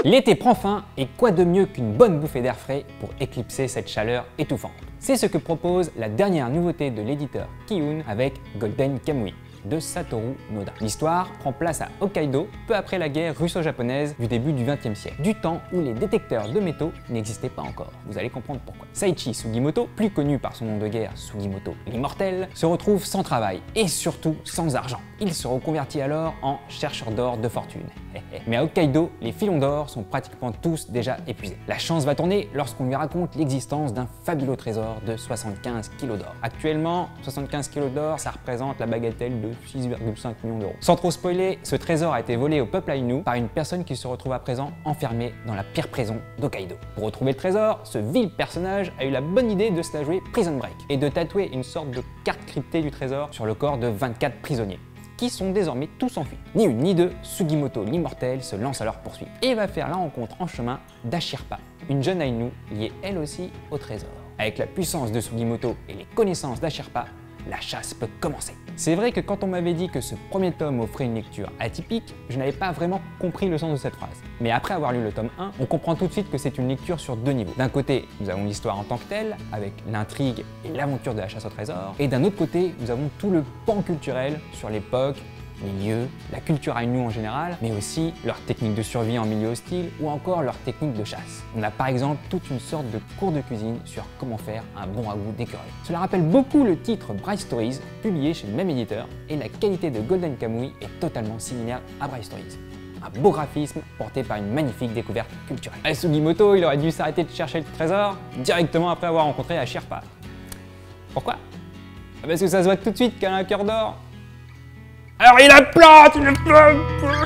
L'été prend fin et quoi de mieux qu'une bonne bouffée d'air frais pour éclipser cette chaleur étouffante? C'est ce que propose la dernière nouveauté de l'éditeur Kiyun avec Golden Kamuy de Satoru Noda. L'histoire prend place à Hokkaido, peu après la guerre russo-japonaise du début du XXe siècle, du temps où les détecteurs de métaux n'existaient pas encore. Vous allez comprendre pourquoi. Saichi Sugimoto, plus connu par son nom de guerre Sugimoto l'Immortel, se retrouve sans travail et surtout sans argent. Il se reconvertit alors en chercheur d'or de fortune. Mais à Hokkaido, les filons d'or sont pratiquement tous déjà épuisés. La chance va tourner lorsqu'on lui raconte l'existence d'un fabuleux trésor de 75 kg d'or. Actuellement, 75 kg d'or, ça représente la bagatelle de 6,5 millions d'euros. Sans trop spoiler, ce trésor a été volé au peuple Ainu par une personne qui se retrouve à présent enfermée dans la pire prison d'Hokkaido. Pour retrouver le trésor, ce vil personnage a eu la bonne idée de se la jouer Prison Break et de tatouer une sorte de carte cryptée du trésor sur le corps de 24 prisonniers, qui sont désormais tous enfuis. Ni une ni deux, Sugimoto l'Immortel se lance à leur poursuite et va faire la rencontre en chemin d'Ashirpa, une jeune Ainu liée elle aussi au trésor. Avec la puissance de Sugimoto et les connaissances d'Ashirpa, la chasse peut commencer. C'est vrai que quand on m'avait dit que ce premier tome offrait une lecture atypique, je n'avais pas vraiment compris le sens de cette phrase. Mais après avoir lu le tome 1, on comprend tout de suite que c'est une lecture sur deux niveaux. D'un côté, nous avons l'histoire en tant que telle, avec l'intrigue et l'aventure de la chasse au trésor, et d'un autre côté, nous avons tout le pan culturel sur l'époque, les lieux, la culture Ainu en général, mais aussi leurs techniques de survie en milieu hostile ou encore leurs techniques de chasse. On a par exemple toute une sorte de cours de cuisine sur comment faire un bon ragoût d'écureuil. Cela rappelle beaucoup le titre Bright Stories, publié chez le même éditeur, et la qualité de Golden Kamuy est totalement similaire à Bright Stories. Un beau graphisme porté par une magnifique découverte culturelle. Et Sugimoto, il aurait dû s'arrêter de chercher le trésor directement après avoir rencontré Ashirpa. Pourquoi? Parce que ça se voit tout de suite qu'elle a un cœur d'or. Alors il la plante, il le plante.